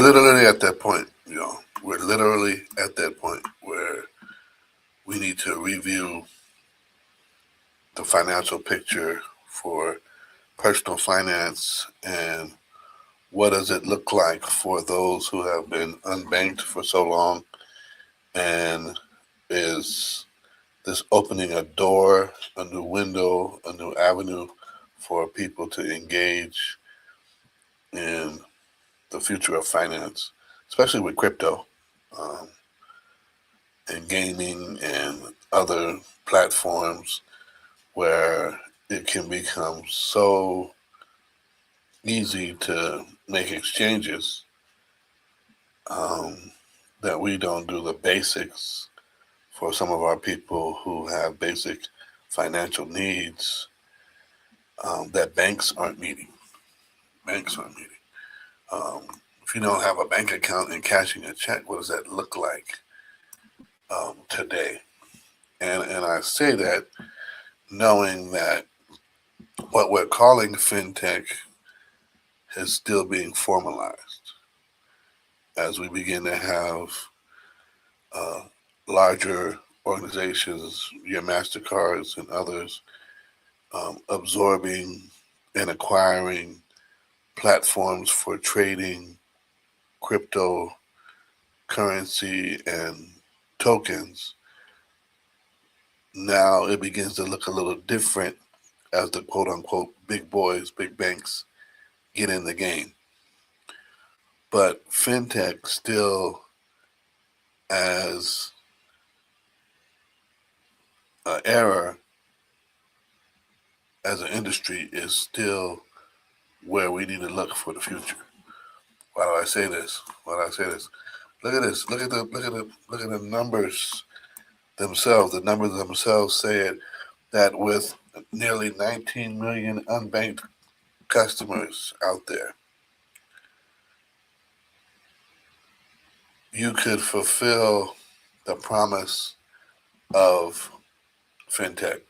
we're literally at that point. We're literally at that point where we need to review the financial picture for personal finance and what does it look like for those who have been unbanked for so long, and is this opening a door, a new window, a new avenue for people to engage in the future of finance, especially with crypto um, and gaming and other platforms where it can become so easy to make exchanges um, that we don't do the basics for some of our people who have basic financial needs that banks aren't meeting. Banks aren't meeting. Um, if you don't have a bank account and cashing a check, what does that look like today? And I say that knowing that what we're calling fintech is still being formalized as we begin to have uh, larger organizations, your MasterCards and others, absorbing and acquiring platforms for trading cryptocurrency and tokens. Now it begins to look a little different as the quote unquote big boys, big banks get in the game. But fintech still, as an era, as an industry, is still where we need to look for the future. Why do I say this? Why do I say this? Look at this. Look at the numbers themselves. The numbers themselves say it, that with nearly 19 million unbanked customers out there, you could fulfill the promise of fintech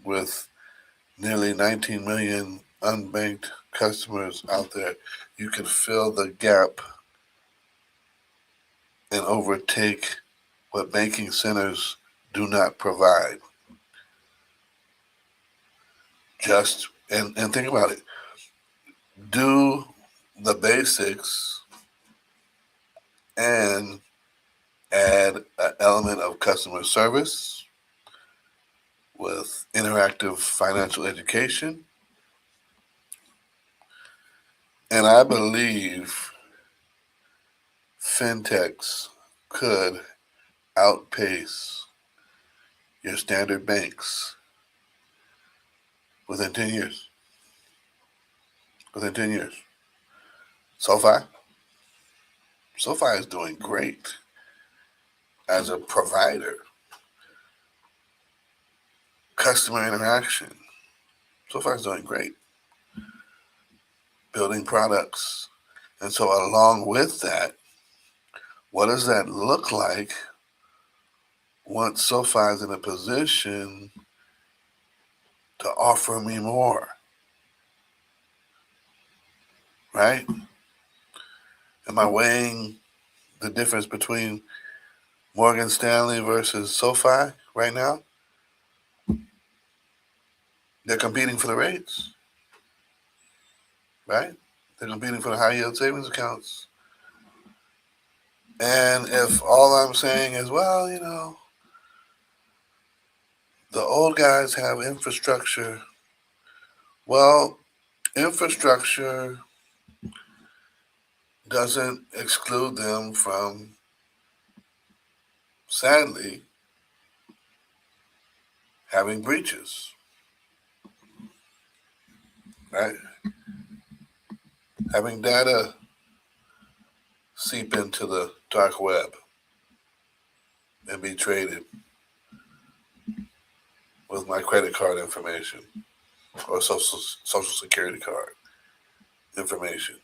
with nearly 19 million unbanked customers out there. You could fill the gap and overtake what banking centers do not provide. And think about it. Do the basics and add an element of customer service with interactive financial education. And I believe fintechs could outpace your standard banks within 10 years. Within 10 years. SoFi. SoFi is doing great as a provider. Customer interaction. SoFi is doing great. Building products. And so along with that, what does that look like once SoFi is in a position to offer me more? Right? Am I weighing the difference between Morgan Stanley versus SoFi right now? They're competing for the rates, right? They're competing for the high yield savings accounts. And if all I'm saying is, well, the old guys have infrastructure, well, infrastructure doesn't exclude them from, sadly, having breaches, right? Having data seep into the dark web and be traded with my credit card information or social security card information.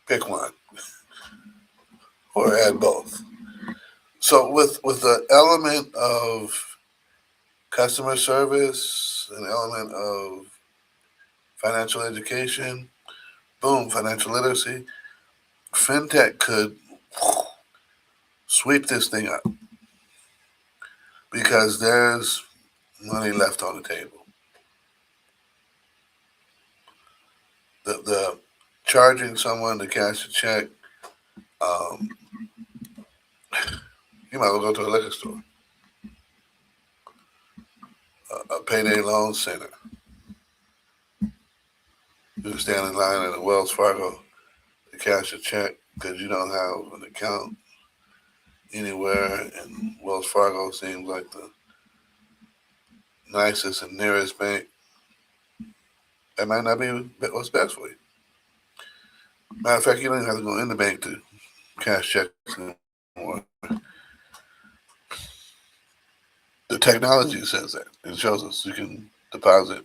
Pick one or add both. So with the element of customer service, an element of financial education, boom, financial literacy, Fintech could sweep this thing up because there's money left on the table. The charging someone to cash a check, um, you might as well go to a liquor store, a payday loan center. You stand in line at a Wells Fargo to cash a check because you don't have an account anywhere, and Wells Fargo seems like the nicest and nearest bank. That might not be what's best for you. Matter of fact, you don't even have to go in the bank to cash checks anymore. The technology says that. It shows us you can deposit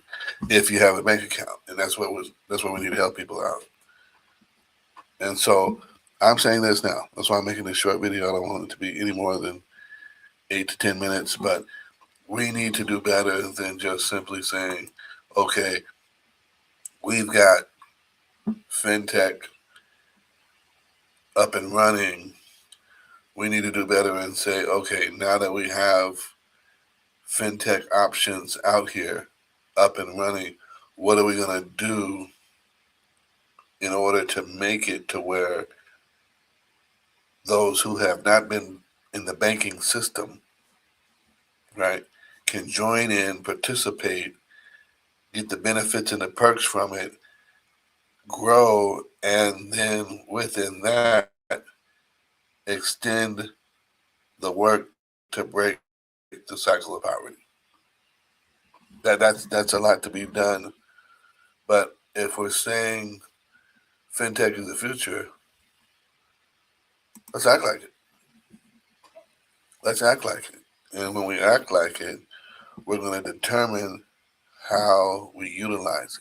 if you have a bank account, and that's what we need to help people out. And so I'm saying this now. That's why I'm making this short video. I don't want it to be any more than 8 to 10 minutes, but we need to do better than just simply saying, okay, we've got Fintech up and running. We need to do better and say, okay, now that we have Fintech options out here up and running, what are we going to do in order to make it to where those who have not been in the banking system, right, can join in, participate, get the benefits and the perks from it, grow, and then within that, extend the work to break the cycle of poverty. That's a lot to be done. But if we're saying fintech is the future, let's act like it. Let's act like it. And when we act like it, we're going to determine how we utilize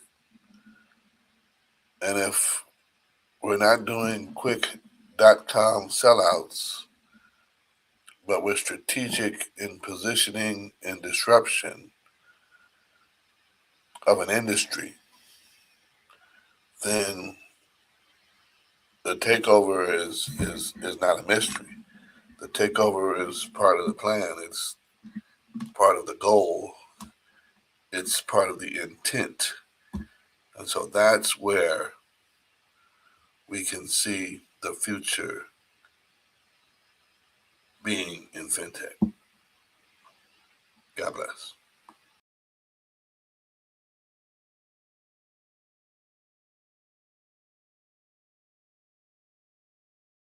it. And if we're not doing quick .com sellouts, but we're strategic in positioning and disruption of an industry, then the takeover is not a mystery. The takeover is part of the plan. It's part of the goal. It's part of the intent. And so that's where we can see the future being in fintech. God bless.